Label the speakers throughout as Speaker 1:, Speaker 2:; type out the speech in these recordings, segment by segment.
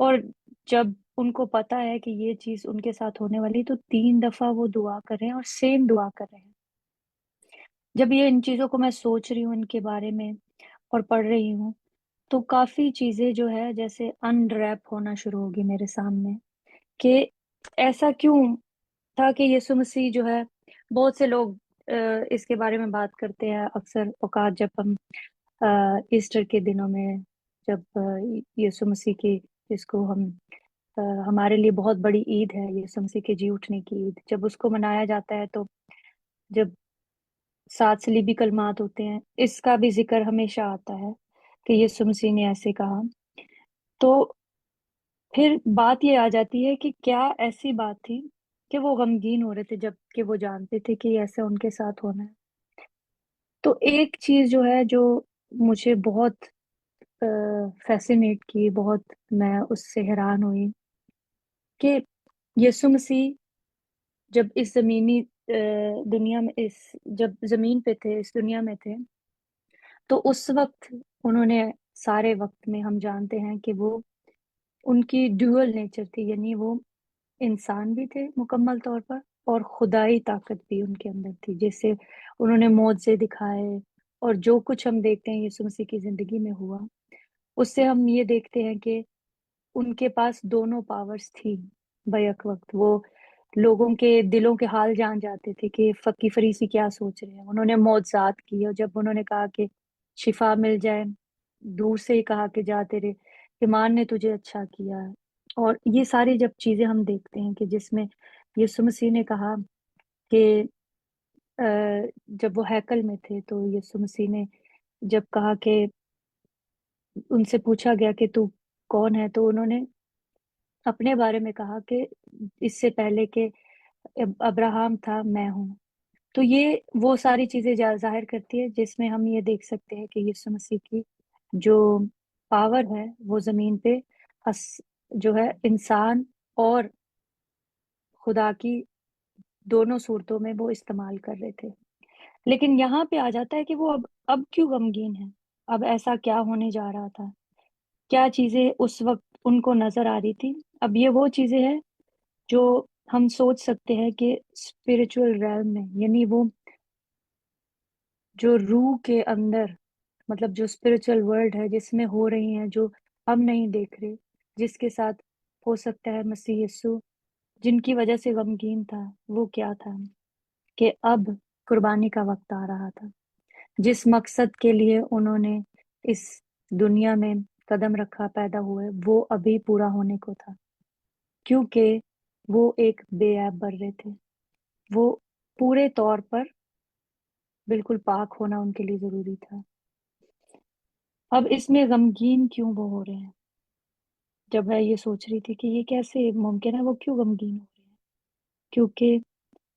Speaker 1: اور جب ان کو پتا ہے کہ یہ چیز ان کے ساتھ ہونے والی، تو 3 دفعہ وہ دعا کر رہے ہیں اور سیم دعا کر رہے ہیں۔ جب یہ ان چیزوں کو میں سوچ رہی ہوں ان کے بارے میں اور پڑھ رہی ہوں، تو کافی چیزیں جو ہے جیسے انریپ ہونا شروع ہوگی میرے سامنے، کہ ایسا کیوں تھا کہ یسوع مسیح جو ہے، بہت سے لوگ اس کے بارے میں بات کرتے ہیں اکثر اوقات، جب ہم ایسٹر کے دنوں میں، جب یسوع مسیح کی، جس کو ہم ہمارے لیے بہت بڑی عید ہے، یسوع مسیح کے جی اٹھنے کی عید، جب اس کو منایا جاتا ہے، تو جب 7 صلیبی کلمات ہوتے ہیں، اس کا بھی ذکر ہمیشہ آتا ہے کہ یسوع مسیح نے ایسے کہا۔ تو پھر بات یہ آ جاتی ہے کہ کیا ایسی بات تھی کہ وہ غمگین ہو رہے تھے جب کہ وہ جانتے تھے کہ ایسا ان کے ساتھ ہونا ہے۔ تو ایک چیز جو ہے، جو مجھے بہت فیسینیٹ کی، بہت میں اس سے حیران ہوئی، کہ یسوع مسیح جب اس زمینی دنیا میں، جب زمین پہ تھے، اس دنیا میں تھے، تو اس وقت انہوں نے، سارے وقت میں ہم جانتے ہیں کہ وہ، ان کی ڈیول نیچر تھی، یعنی وہ انسان بھی تھے مکمل طور پر، اور خدائی طاقت بھی ان کے اندر تھی، جس سے انہوں نے معجزے دکھائے، اور جو کچھ ہم دیکھتے ہیں یسوع مسیح کی زندگی میں ہوا، اس سے ہم یہ دیکھتے ہیں کہ ان کے پاس دونوں پاورز تھی بیک وقت۔ وہ لوگوں کے دلوں کے حال جان جاتے تھے کہ فقی فریسی کیا سوچ رہے ہیں۔ انہوں نے معجزات کی، اور جب انہوں نے کہا کہ شفا مل جائے، دور سے ہی کہا کہ جا، تیرے ایمان نے تجھے اچھا کیا ہے۔ اور یہ ساری جب چیزیں ہم دیکھتے ہیں کہ جس میں یسوع مسیح نے کہا کہ جب وہ ہیکل میں تھے، تو یسوع مسیح نے جب کہا کہ ان سے پوچھا گیا کہ تو کون ہے، تو انہوں نے اپنے بارے میں کہا کہ اس سے پہلے کہ ابراہم تھا، میں ہوں۔ تو یہ وہ ساری چیزیں ظاہر کرتی ہے، جس میں ہم یہ دیکھ سکتے ہیں کہ یسوع مسیح کی جو پاور ہے، وہ زمین پہ جو ہے انسان اور خدا کی دونوں صورتوں میں وہ استعمال کر رہے تھے۔ لیکن یہاں پہ آ جاتا ہے کہ وہ اب کیوں غمگین ہے؟ اب ایسا کیا ہونے جا رہا تھا؟ کیا چیزیں اس وقت ان کو نظر آ رہی تھی؟ اب یہ وہ چیزیں ہیں جو ہم سوچ سکتے ہیں کہ اسپرچل ریلم میں، یعنی وہ جو روح کے اندر، مطلب جو اسپرچل ورلڈ ہے، جس میں ہو رہی ہیں، جو ہم نہیں دیکھ رہے، جس کے ساتھ ہو سکتا ہے مسیح یسوع جن کی وجہ سے غمگین تھا، وہ کیا تھا؟ کہ اب قربانی کا وقت آ رہا تھا۔ جس مقصد کے لیے انہوں نے اس دنیا میں قدم رکھا، پیدا ہوئے، وہ ابھی پورا ہونے کو تھا، کیونکہ وہ ایک بے عیب برے تھے۔ وہ پورے طور پر بالکل پاک ہونا ان کے لیے ضروری تھا۔ اب اس میں غمگین کیوں وہ ہو رہے ہیں؟ جب میں یہ سوچ رہی تھی کہ یہ کیسے ممکن ہے، وہ کیوں غمگین ہو رہے ہیں؟ کیونکہ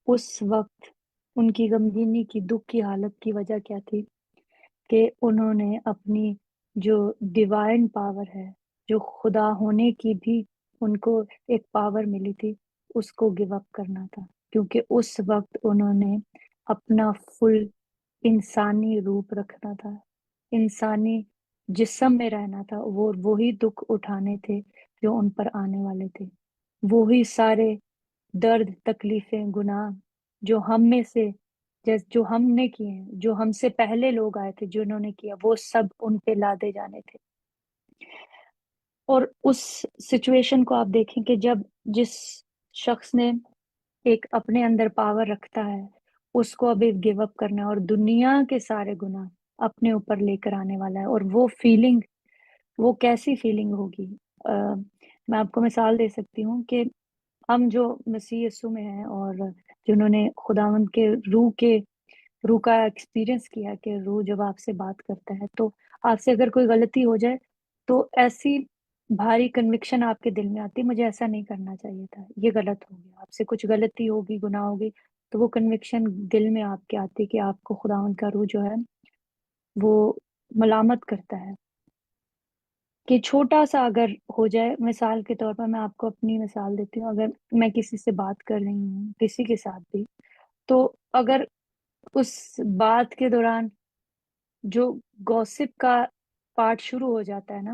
Speaker 1: اس وقت ان کی غمگینی کی، دکھ کی حالت کی وجہ کیا تھی؟ کہ انہوں نے اپنی جو ڈیوائن پاور ہے، جو خدا ہونے کی بھی ان کو ایک پاور ملی تھی، اس کو گیو اپ کرنا تھا، کیونکہ اس وقت انہوں نے اپنا فل انسانی روپ رکھنا تھا، انسانی جسم میں رہنا تھا، وہ وہی دکھ اٹھانے تھے جو ان پر آنے والے تھے، وہی سارے درد، تکلیفیں، گناہ جو ہم میں سے، جو ہم نے کیے ہیں، جو ہم سے پہلے لوگ آئے تھے جنہوں نے کیا، وہ سب ان پہ لادے جانے تھے۔ اور اس سچویشن کو آپ دیکھیں کہ جب جس شخص نے ایک اپنے اندر پاور رکھتا ہے، اس کو ابھی گیو اپ کرنا ہے، اور دنیا کے سارے گناہ اپنے اوپر لے کر آنے والا ہے، اور وہ فیلنگ، وہ کیسی فیلنگ ہوگی؟ میں آپ کو مثال دے سکتی ہوں کہ ہم جو مسیح یسوع میں ہیں، اور جنہوں نے خداوند کے روح کا ایکسپیرینس کیا، کہ روح جب آپ سے بات کرتا ہے، تو آپ سے اگر کوئی غلطی ہو جائے، تو ایسی بھاری کنوکشن آپ کے دل میں آتی، مجھے ایسا نہیں کرنا چاہیے تھا، یہ غلط ہو گیا، آپ سے کچھ غلطی ہوگی، گناہ ہوگی، تو وہ کنوکشن دل میں آپ کے آتی کہ آپ کو خداوند کا روح جو ہے وہ ملامت کرتا ہے۔ کہ چھوٹا سا اگر ہو جائے، مثال کے طور پر میں آپ کو اپنی مثال دیتی ہوں، اگر میں کسی سے بات کر رہی ہوں، کسی کے ساتھ بھی، تو اگر اس بات کے دوران جو گوسپ کا پارٹ شروع ہو جاتا ہے نا،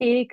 Speaker 1: 1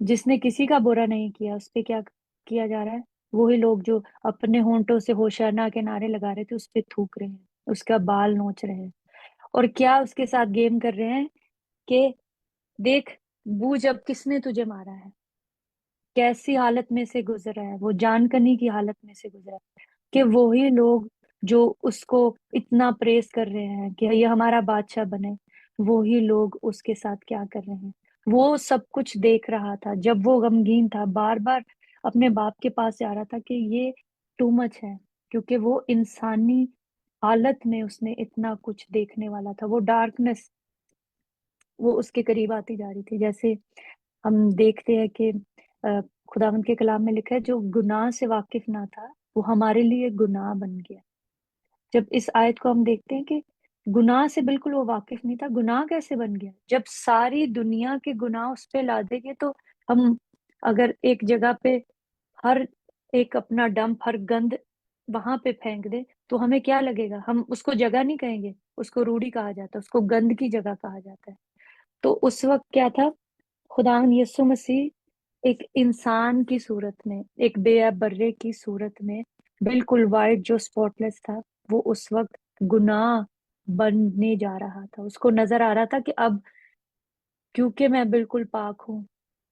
Speaker 1: جس نے کسی کا برا نہیں کیا اس پہ کیا کیا جا رہا ہے؟ وہی لوگ جو اپنے ہونٹوں سے ہوشیارانہ کے نعرے لگا رہے تھے اس پہ تھوک رہے ہیں، اس کا بال نوچ رہے ہیں، اور کیا اس کے ساتھ گیم کر رہے ہیں کہ دیکھ بوجھ اب کس نے تجھے مارا ہے، کیسی حالت میں سے گزرا ہے، وہ جان کنی کی حالت میں سے گزرا ہے، کہ وہی لوگ جو اس کو اتنا پریز کر رہے ہیں کہ یہ ہمارا بادشاہ بنے، وہی لوگ اس کے ساتھ کیا کر رہے ہیں۔ وہ سب کچھ دیکھ رہا تھا جب وہ غمگین تھا، بار بار اپنے باپ کے پاس جا رہا تھا کہ یہ ٹو مچ ہے، کیونکہ وہ انسانی حالت میں اس نے اتنا کچھ دیکھنے والا تھا، وہ ڈارکنس وہ اس کے قریب آتی جا رہی تھی۔ جیسے ہم دیکھتے ہیں کہ خداوند کے کلام میں لکھا ہے جو گناہ سے واقف نہ تھا وہ ہمارے لیے گناہ بن گیا۔ جب اس آیت کو ہم دیکھتے ہیں کہ گناہ سے بالکل وہ واقف نہیں تھا، گناہ کیسے بن گیا؟ جب ساری دنیا کے گناہ اس پہ لادے گے تو ہم اگر ایک جگہ پہ ہر ایک اپنا ڈمپ، ہر گند وہاں پہ پھینک دے تو ہمیں کیا لگے گا؟ ہم اس کو جگہ نہیں کہیں گے، اس کو روڑی کہا جاتا ہے، اس کو گند کی جگہ کہا جاتا ہے۔ تو اس وقت کیا تھا؟ خداوند یسوع مسیح ایک انسان کی صورت میں، ایک بے عیب برے کی صورت میں، بالکل وائٹ جو سپاٹ لیس تھا، وہ اس وقت گناہ بننے جا رہا تھا۔ اس کو نظر آ رہا تھا کہ اب کیونکہ میں بالکل پاک ہوں،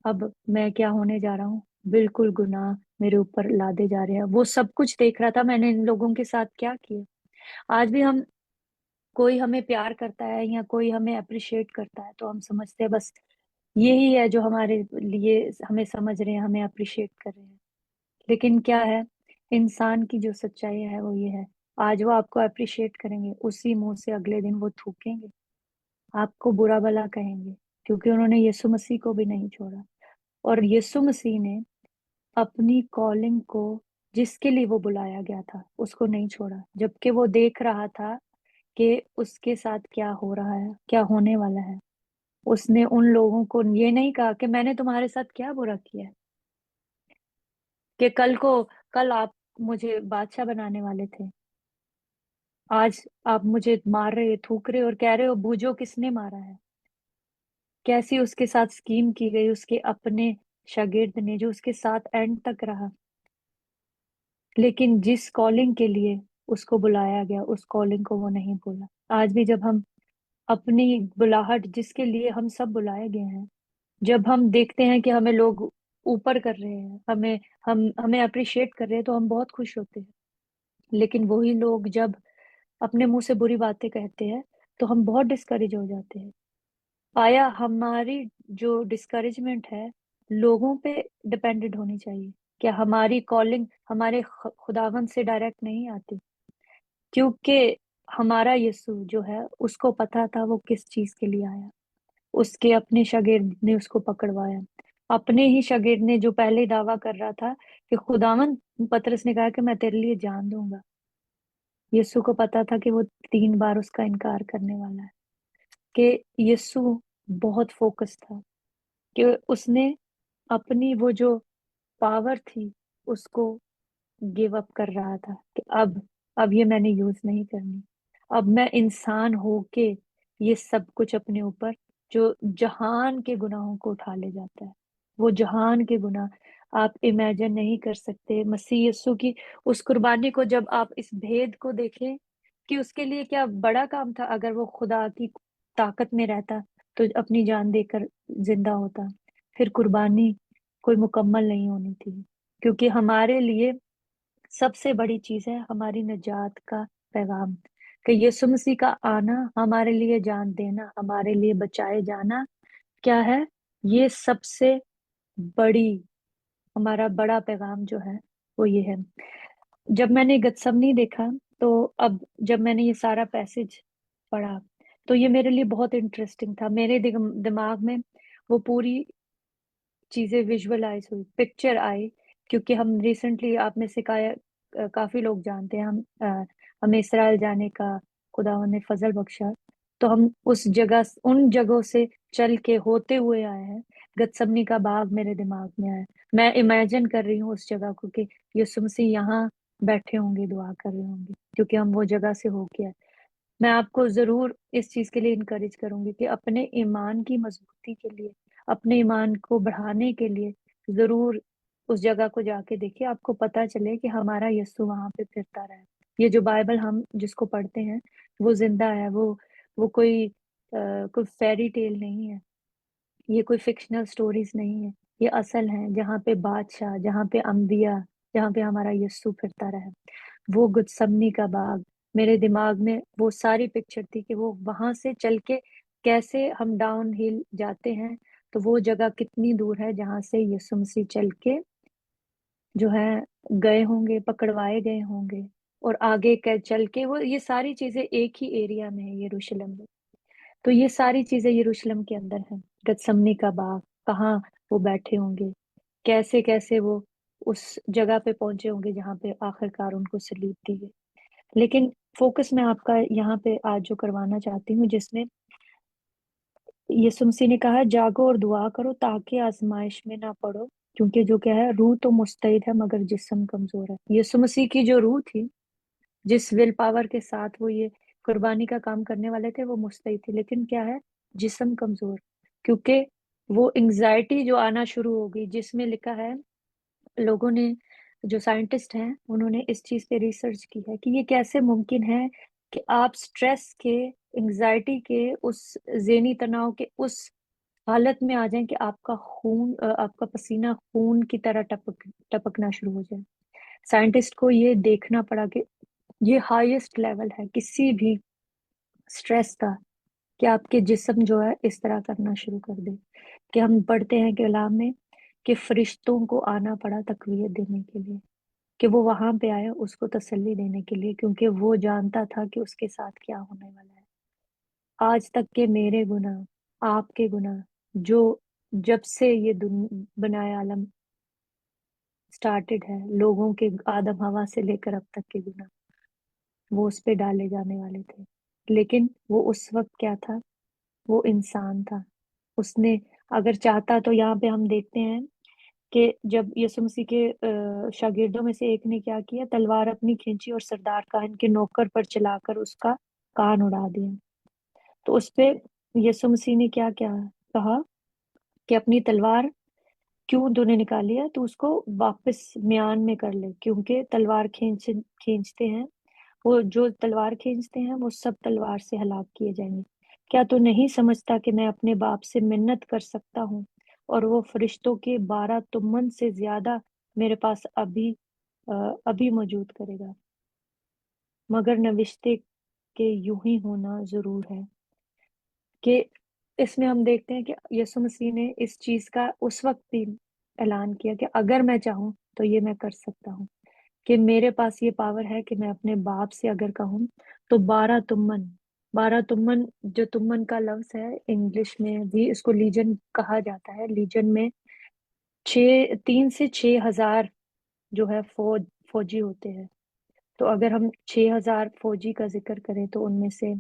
Speaker 1: اب میں کیا ہونے جا رہا ہوں؟ بالکل گناہ میرے اوپر لادے جا رہے ہیں۔ وہ سب کچھ دیکھ رہا تھا میں نے ان لوگوں کے ساتھ کیا کیا۔ آج بھی ہم کوئی ہمیں پیار کرتا ہے یا کوئی ہمیں اپریشیٹ کرتا ہے تو ہم سمجھتے ہیں بس یہی ہے جو ہمارے لیے ہمیں سمجھ رہے ہیں، ہمیں اپریشیٹ کر رہے ہیں، لیکن کیا ہے؟ انسان کی جو سچائی ہے وہ یہ ہے، آج وہ آپ کو اپریشیٹ کریں گے، اسی منہ سے اگلے دن وہ تھوکیں گے، آپ کو برا بھلا کہیں گے، کیونکہ انہوں نے یسوع مسیح کو بھی نہیں چھوڑا۔ اور یسوع مسیح نے اپنی کالنگ کو، جس کے لیے وہ بلایا گیا تھا، اس کو نہیں چھوڑا، جبکہ وہ دیکھ رہا تھا کہ اس کے ساتھ کیا ہو رہا ہے، کیا ہونے والا ہے۔ اس نے ان لوگوں کو یہ نہیں کہا کہ میں نے تمہارے ساتھ کیا برا کیا ہے، کہ کل آپ مجھے بادشاہ بنانے والے تھے، آج آپ مجھے مار رہے، تھوک رہے اور کہہ رہے ہو بوجھو کس نے مارا ہے۔ کیسی اس کے ساتھ اسکیم کی گئی اس کے اپنے شاگرد نے جو اس کے ساتھ اینڈ تک رہا، لیکن جس کالنگ کے لیے اس کو بلایا گیا اس کالنگ کو وہ نہیں بولا۔ آج بھی جب ہم اپنی بلاہٹ جس کے لیے ہم سب بلائے گئے ہیں، جب ہم دیکھتے ہیں کہ ہمیں لوگ اوپر کر رہے ہیں، ہمیں اپریشیٹ کر رہے ہیں تو ہم بہت خوش ہوتے ہیں، لیکن وہی لوگ جب اپنے منہ سے بری باتیں کہتے ہیں تو ہم بہت ڈسکریج ہو جاتے ہیں۔ آیا ہماری جو ڈسکریجمنٹ ہے لوگوں پہ ڈپینڈڈ ہونی چاہیے؟ کیا ہماری کالنگ ہمارے خداوند سے ڈائریکٹ نہیں آتی؟ کیونکہ ہمارا یسوع جو ہے اس کو پتا تھا وہ کس چیز کے لیے آیا، اس کے اپنے شاگرد نے اس کو پکڑوایا، اپنے ہی شاگرد نے جو پہلے دعویٰ کر رہا تھا کہ خداوند، پطرس نے کہا کہ میں تیرے لیے جان دوں گا، یسوع کو پتا تھا کہ وہ 3 بار اس کا انکار کرنے والا ہے، کہ یسوع بہت فوکس تھا، کہ اس نے اپنی وہ جو پاور تھی اس کو گیو اپ کر رہا تھا کہ اب یہ میں نے یوز نہیں کرنی، اب میں انسان ہو کے یہ سب کچھ اپنے اوپر جو جہان کے گناہوں کو اٹھا لے جاتا ہے، وہ جہان کے گناہ آپ امیجن نہیں کر سکتے۔ مسیح یسوع کی اس قربانی کو جب آپ اس بھید کو دیکھیں کہ اس کے لیے کیا بڑا کام تھا، اگر وہ خدا کی طاقت میں رہتا تو اپنی جان دے کر زندہ ہوتا، پھر قربانی کوئی مکمل نہیں ہونی تھی، کیونکہ ہمارے لیے سب سے بڑی چیز ہے ہماری نجات کا پیغام، کہ یسوع مسیح کا آنا، ہمارے لیے جان دینا، ہمارے لیے بچائے جانا کیا ہے؟ یہ سب سے بڑی، ہمارا بڑا پیغام جو ہے وہ یہ ہے۔ جب میں نے گتسمنی دیکھا تو اب جب میں نے یہ سارا پیسج پڑھا تو یہ میرے لیے بہت انٹرسٹنگ تھا، میرے دماغ میں وہ پوری چیزیں ویژولائز ہوئی، پکچر آئی، کیونکہ ہم ریسنٹلی آپ میں سے کافی لوگ جانتے ہیں ہمیں اسرائیل جانے کا خداوند نے فضل بخشا، تو ہم ان جگہوں سے چل کے ہوتے ہوئے آئے ہیں۔ گتسمنی کا باغ میرے دماغ میں آیا، میں امیجن کر رہی ہوں اس جگہ کو کہ یسوع مسیح یہاں بیٹھے ہوں گے، دعا کر رہے ہوں گے، کیونکہ ہم وہ جگہ سے ہو کے آئے۔ میں آپ کو ضرور اس چیز کے لیے انکریج کروں گی کہ اپنے ایمان کی مضبوطی کے لیے اپنے ایمان کو بڑھانے کے لیے ضرور اس جگہ کو جا کے دیکھیے، آپ کو پتا چلے کہ ہمارا یسوع وہاں پہ پھرتا رہا ہے۔ یہ جو بائبل ہم جس کو پڑھتے ہیں وہ زندہ ہے، وہ کوئی فیری ٹیل نہیں ہے، یہ کوئی فکشنل سٹوریز نہیں ہے، یہ اصل ہیں، جہاں پہ بادشاہ، جہاں پہ انبیاء، جہاں پہ ہمارا یسوع پھرتا رہا ہے۔ وہ گتسمنی کا باغ، میرے دماغ میں وہ ساری پکچر تھی کہ وہ وہاں سے چل کے کیسے ہم ڈاؤن ہل جاتے ہیں، تو وہ جگہ کتنی دور ہے جہاں سے یسوع مسیح چل کے جو ہے گئے ہوں گے، پکڑوائے گئے ہوں گے، اور آگے چل کے وہ یہ ساری چیزیں ایک ہی ایریا میں ہے، یروشلم میں۔ تو یہ ساری چیزیں یروشلم کے اندر ہیں۔ گتسمنی کا باغ، کہاں وہ بیٹھے ہوں گے، کیسے کیسے وہ اس جگہ پہ پہنچے ہوں گے جہاں پہ آخر کار ان کو سلیب دی گئی۔ لیکن فوکس میں آپ کا یہاں پہ آج جو کروانا چاہتی ہوں، جس میں یسوع مسیح نے کہا جاگو اور دعا کرو تاکہ آزمائش میں نہ پڑو، کیونکہ جو کیا ہے، روح تو مستعد ہے مگر جسم کمزور ہے۔ یسوع مسیح کی جو روح تھی، جس ول پاور کے ساتھ وہ یہ قربانی کا کام کرنے والے تھے، وہ مستعد تھے، لیکن کیا ہے، جسم کمزور، کیونکہ وہ انگزائٹی جو آنا شروع ہو گئی، جس میں لکھا ہے، لوگوں نے جو سائنٹسٹ ہیں انہوں نے اس چیز پہ ریسرچ کی ہے کہ یہ کیسے ممکن ہے کہ آپ سٹریس کے، انگزائٹی کے، اس ذہنی تناؤ کے اس حالت میں آ جائیں کہ آپ کا خون، آپ کا پسینہ خون کی طرح ٹپکنا شروع ہو جائے۔ سائنٹسٹ کو یہ دیکھنا پڑا کہ یہ ہائیسٹ لیول ہے کسی بھی سٹریس کا، کہ آپ کے جسم جو ہے اس طرح کرنا شروع کر دے، کہ ہم پڑھتے ہیں کلام میں کہ فرشتوں کو آنا پڑا تقویت دینے کے لیے، کہ وہ وہاں پہ آئے اس کو تسلی دینے کے لیے، کیونکہ وہ جانتا تھا کہ اس کے ساتھ کیا ہونے والا ہے۔ آج تک کے میرے گناہ، آپ کے گناہ، جو جب سے یہ بنایا عالم سٹارٹڈ ہے، لوگوں کے آدم ہوا سے لے کر اب تک کے گناہ وہ اس پہ ڈالے جانے والے تھے، لیکن وہ اس وقت کیا تھا، وہ انسان تھا۔ اس نے اگر چاہتا تو یہاں پہ ہم دیکھتے ہیں کہ جب یسوع مسیح کے شاگردوں میں سے ایک نے کیا کیا، تلوار اپنی کھینچی اور سردار کاہن کے نوکر پر چلا کر اس کا کان اڑا دیا۔ تو اس پہ یسوع مسیح نے کیا کیا کہا کہ اپنی تلوار کیوں تو نے نکالی ہے، تو اس کو واپس میان میں کر لے، کیونکہ تلوار کھینچتے ہیں، وہ جو تلوار کھینچتے ہیں وہ سب تلوار سے ہلاک کیے جائیں گے۔ کیا تو نہیں سمجھتا کہ میں اپنے باپ سے منت کر سکتا ہوں اور وہ فرشتوں کے 12 تمن سے زیادہ میرے پاس ابھی موجود کرے گا، مگر نوشتے کہ یوں ہی ہونا ضرور ہے۔ کہ اس میں ہم دیکھتے ہیں کہ یسوع مسیح نے اس چیز کا اس وقت بھی اعلان کیا کہ اگر میں چاہوں تو یہ میں کر سکتا ہوں، کہ میرے پاس یہ پاور ہے کہ میں اپنے باپ سے اگر کہوں تو 12 تمن جو تمن کا لفظ ہے انگلش میں بھی اس کو لیجن کہا جاتا ہے، لیجن میں 3 سے 6 ہزار جو ہے فوجی ہوتے ہیں۔ تو اگر ہم 6 ہزار فوجی کا ذکر کریں تو ان میں سے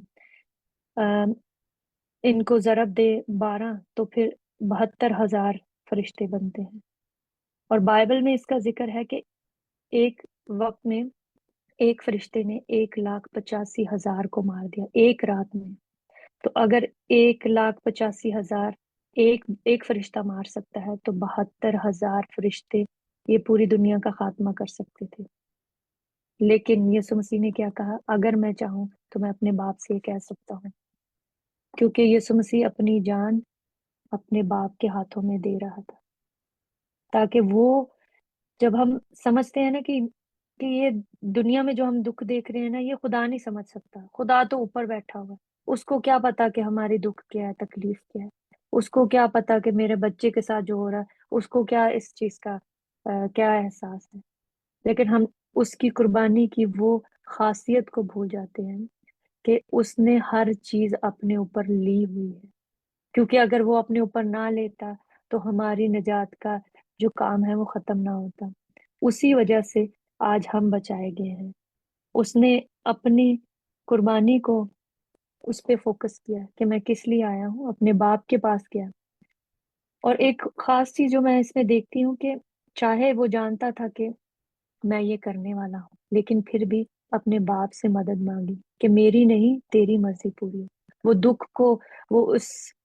Speaker 1: ان کو ضرب دے 12 تو پھر 72 ہزار فرشتے بنتے ہیں۔ اور بائبل میں اس کا ذکر ہے کہ ایک وقت میں ایک فرشتے نے 1,85,000 کو مار دیا ایک رات میں۔ تو اگر 1,85,000 ایک فرشتہ مار سکتا ہے تو 72 ہزار فرشتے یہ پوری دنیا کا خاتمہ کر سکتے تھے۔ لیکن یسوع مسیح نے کیا کہا، اگر میں چاہوں تو میں اپنے باپ سے یہ کہہ سکتا ہوں، کیونکہ یسوع مسیح اپنی جان اپنے باپ کے ہاتھوں میں دے رہا تھا، تاکہ وہ، جب ہم سمجھتے ہیں نا کہ یہ دنیا میں جو ہم دکھ دیکھ رہے ہیں نا، یہ خدا نہیں سمجھ سکتا، خدا تو اوپر بیٹھا ہوا ہے، اس کو کیا پتا کہ ہماری دکھ کیا ہے، تکلیف کیا ہے، اس کو کیا پتا کہ میرے بچے کے ساتھ جو ہو رہا ہے اس کو کیا اس چیز کا کیا احساس ہے۔ لیکن ہم اس کی قربانی کی وہ خاصیت کو بھول جاتے ہیں کہ اس نے ہر چیز اپنے اوپر لی ہوئی ہے، کیونکہ اگر وہ اپنے اوپر نہ لیتا تو ہماری نجات کا جو کام ہے وہ ختم نہ ہوتا۔ اسی وجہ سے آج ہم بچائے گئے ہیں۔ اس نے اپنی قربانی کو اس پہ فوکس کیا کہ میں کس لیے آیا ہوں، اپنے باپ کے پاس گیا۔ اور ایک خاص چیز جو میں اس میں دیکھتی ہوں کہ چاہے وہ جانتا تھا کہ میں یہ کرنے والا ہوں، لیکن پھر بھی اپنے باپ سے مدد مانگی کہ میری نہیں تیری مرضی پوری ہو۔ وہ دکھ کو، وہ اس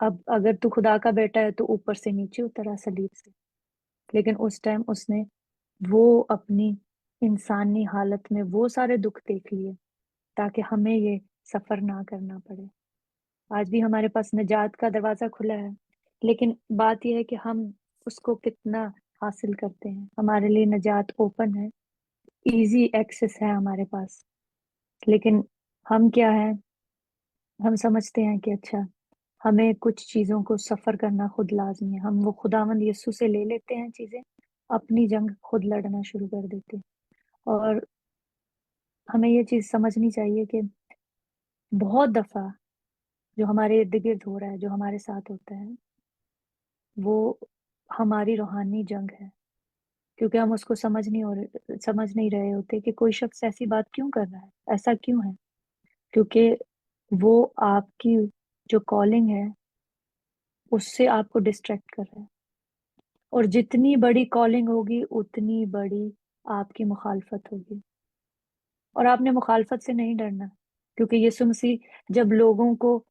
Speaker 1: اب اگر تو خدا کا بیٹا ہے تو اوپر سے نیچے اترا صلیب سے، لیکن اس ٹائم اس نے وہ اپنی انسانی حالت میں وہ سارے دکھ دیکھ لیے تاکہ ہمیں یہ سفر نہ کرنا پڑے۔ آج بھی ہمارے پاس نجات کا دروازہ کھلا ہے، لیکن بات یہ ہے کہ ہم اس کو کتنا حاصل کرتے ہیں۔ ہمارے لیے نجات اوپن ہے، ایزی ایکسس ہے ہمارے پاس، لیکن ہم کیا ہے، ہم سمجھتے ہیں کہ اچھا ہمیں کچھ چیزوں کو سفر کرنا خود لازمی ہے، ہم وہ خداوند یسوع سے لے لیتے ہیں چیزیں، اپنی جنگ خود لڑنا شروع کر دیتے ہیں۔ اور ہمیں یہ چیز سمجھنی چاہیے کہ بہت دفعہ جو ہمارے ارد گرد ہو رہا ہے، جو ہمارے ساتھ ہوتا ہے، وہ ہماری روحانی جنگ ہے، کیونکہ ہم اس کو سمجھ نہیں رہے ہوتے کہ کوئی شخص ایسی بات کیوں کر رہا ہے، ایسا کیوں ہے، کیونکہ وہ آپ کی جو کالنگ ہے اس سے آپ کو ڈسٹریکٹ کر رہا ہے، اور جتنی بڑی کالنگ ہوگی اتنی بڑی آپ کی مخالفت ہوگی، اور آپ نے مخالفت سے نہیں ڈرنا، کیونکہ یسوع مسیح جب لوگوں کو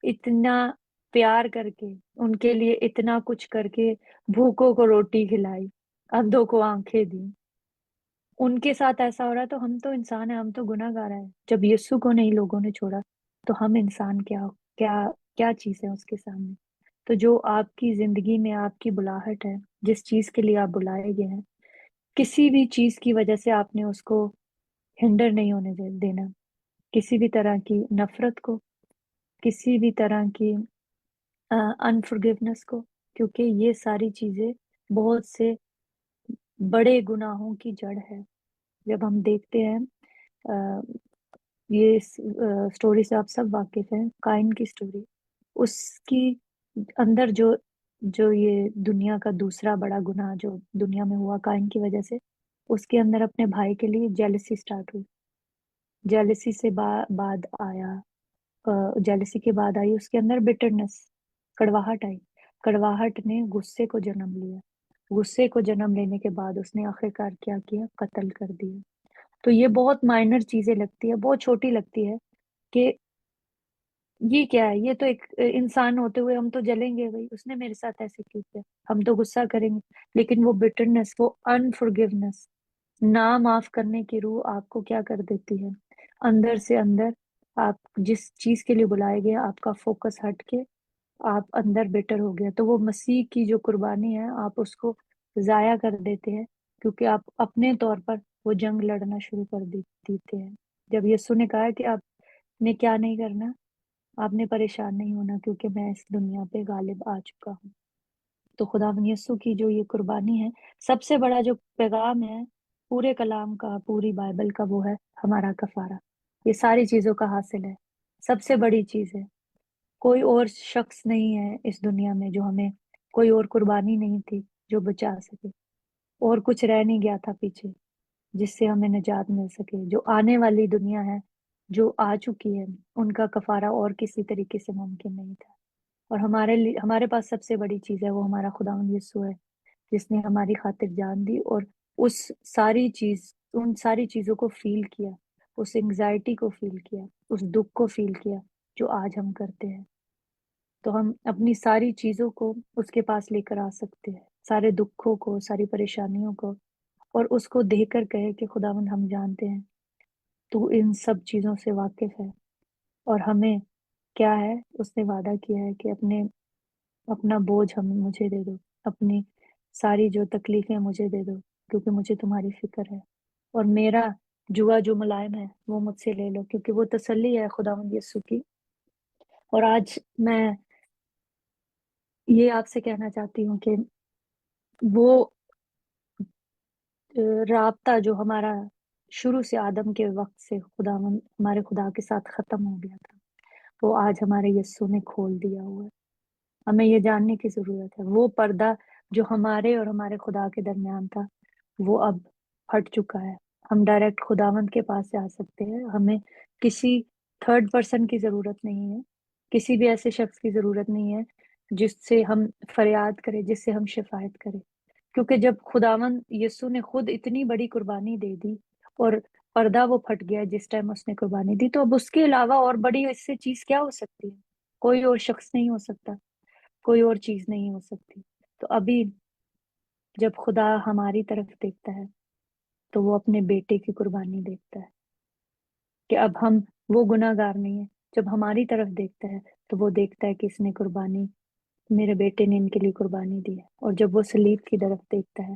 Speaker 1: اتنا پیار کر کے، ان کے لیے اتنا کچھ کر کے، بھوکوں کو روٹی کھلائی، اندھوں کو آنکھیں دی، ان کے ساتھ ایسا ہو رہا ہے، تو ہم تو انسان ہیں، ہم تو گناہ گار ہیں۔ جب یسوع کو نہیں لوگوں نے چھوڑا تو ہم انسان کیا کیا چیز ہے اس کے سامنے؟ تو جو آپ کی زندگی میں آپ کی بلاہٹ ہے، جس چیز کے لیے آپ بلائے گئے ہیں، کسی بھی چیز کی وجہ سے آپ نے اس کو ہنڈر نہیں ہونے دینا، کسی بھی طرح کی نفرت کو، کسی بھی طرح کی انفرگیونیس کو، کیونکہ یہ ساری چیزیں بہت سے بڑے گناہوں کی جڑ ہے۔ جب ہم دیکھتے ہیں یہ سٹوری سے آپ سب واقف ہیں، قائن کی سٹوری، اس کی اندر جو یہ دنیا کا دوسرا بڑا گناہ جو دنیا میں ہوا قائن کی وجہ سے، اس کے اندر اپنے بھائی کے لیے جیلسی سٹارٹ ہوئی، جیلسی سے بعد آیا، جیلسی کے بعد آئی اس کے اندر بٹرنس، کڑواہٹ آئی، کڑواہٹ نے غصے کو جنم لیا، غصے کو جنم لینے کے بعد اس نے آخرکار کیا کیا، قتل کر دیا۔ تو یہ بہت مائنر چیزیں لگتی ہے، بہت چھوٹی لگتی ہے کہ یہ کیا ہے، یہ تو ایک انسان ہوتے ہوئے ہم تو جلیں گے، بھائی اس نے میرے ساتھ ایسے کیوں کیا، ہم تو غصہ کریں گے، لیکن وہ بٹرنس، وہ انفرگیونیس، نہ معاف کرنے کی روح آپ کو کیا کر دیتی ہے، اندر سے اندر آپ جس چیز کے لیے بلائے گئے آپ کا فوکس ہٹ کے آپ اندر بیٹر ہو گیا، تو وہ مسیح کی جو قربانی ہے آپ اس کو ضائع کر دیتے ہیں، کیونکہ آپ اپنے طور پر وہ جنگ لڑنا شروع کر دیتے ہیں۔ جب یسوع نے کہا کہ آپ نے کیا نہیں کرنا، آپ نے پریشان نہیں ہونا، کیونکہ میں اس دنیا پہ غالب آ چکا ہوں۔ تو خدا یسوع کی جو یہ قربانی ہے، سب سے بڑا جو پیغام ہے پورے کلام کا، پوری بائبل کا، وہ ہے ہمارا کفارہ، یہ ساری چیزوں کا حاصل ہے، سب سے بڑی چیز ہے۔ کوئی اور شخص نہیں ہے اس دنیا میں جو ہمیں، کوئی اور قربانی نہیں تھی جو بچا سکے، اور کچھ رہ نہیں گیا تھا پیچھے جس سے ہمیں نجات مل سکے۔ جو آنے والی دنیا ہے، جو آ چکی ہے، ان کا کفارہ اور کسی طریقے سے ممکن نہیں تھا، اور ہمارے پاس سب سے بڑی چیز ہے، وہ ہمارا خداوند یسوع ہے، جس نے ہماری خاطر جان دی، اور اس ان ساری چیزوں کو فیل کیا، اس انگزائٹی کو فیل کیا، اس دکھ کو فیل کیا جو آج ہم کرتے ہیں۔ تو ہم اپنی ساری چیزوں کو اس کے پاس لے کر آ سکتے ہیں، سارے دکھوں کو، ساری پریشانیوں کو، اور اس کو دیکھ کر کہے کہ خداوند ہم جانتے ہیں تو ان سب چیزوں سے واقف ہے، اور ہمیں کیا ہے، اس نے وعدہ کیا ہے کہ اپنا بوجھ مجھے دے دو، اپنی ساری جو تکلیفیں مجھے دے دو، کیونکہ مجھے تمہاری فکر ہے، اور میرا جوا جو ملائم ہے وہ مجھ سے لے لو، کیونکہ وہ تسلی ہے خداوند یسوع کی۔ اور آج میں یہ آپ سے کہنا چاہتی ہوں کہ وہ رابطہ جو ہمارا شروع سے آدم کے وقت سے ہمارے خدا کے ساتھ ختم ہو گیا تھا، وہ آج ہمارے یسوع نے کھول دیا ہوا ہے۔ ہمیں یہ جاننے کی ضرورت ہے، وہ پردہ جو ہمارے اور ہمارے خدا کے درمیان تھا وہ اب ہٹ چکا ہے، ہم ڈائریکٹ خداوند کے پاس سے آ سکتے ہیں، ہمیں کسی تھرڈ پرسن کی ضرورت نہیں ہے، کسی بھی ایسے شخص کی ضرورت نہیں ہے جس سے ہم فریاد کریں، جس سے ہم شفاعت کریں، کیونکہ جب خداوند یسوع نے خود اتنی بڑی قربانی دے دی اور پردہ وہ پھٹ گیا جس ٹائم اس نے قربانی دی، تو اب اس کے علاوہ اور بڑی اس سے چیز کیا ہو سکتی ہے؟ کوئی اور شخص نہیں ہو سکتا، کوئی اور چیز نہیں ہو سکتی۔ تو ابھی جب خدا ہماری طرف دیکھتا ہے تو وہ اپنے بیٹے کی قربانی دیکھتا ہے کہ اب ہم وہ گناہ گار نہیں ہیں۔ جب ہماری طرف دیکھتا ہے تو وہ دیکھتا ہے کہ اس نے قربانی، میرے بیٹے نے ان کے لیے قربانی دی ہے۔ اور جب وہ صلیب کی طرف دیکھتا ہے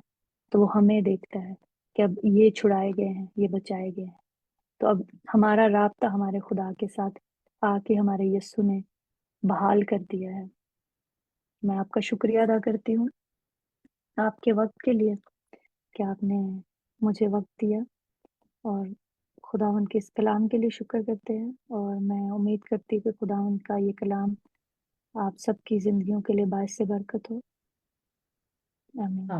Speaker 1: تو وہ ہمیں دیکھتا ہے کہ اب یہ چھڑائے گئے ہیں، یہ بچائے گئے ہیں۔ تو اب ہمارا رابطہ ہمارے خدا کے ساتھ آ کے ہمارے یسوع نے بحال کر دیا ہے۔ میں آپ کا شکریہ ادا کرتی ہوں آپ کے وقت کے لیے کہ آپ نے مجھے وقت دیا، اور خداوند کے اس کلام کے لیے شکر کرتے ہیں، اور میں امید کرتی ہوں کہ خداوند کا یہ کلام آپ سب کی زندگیوں کے لیے باعث برکت ہو۔ آمین۔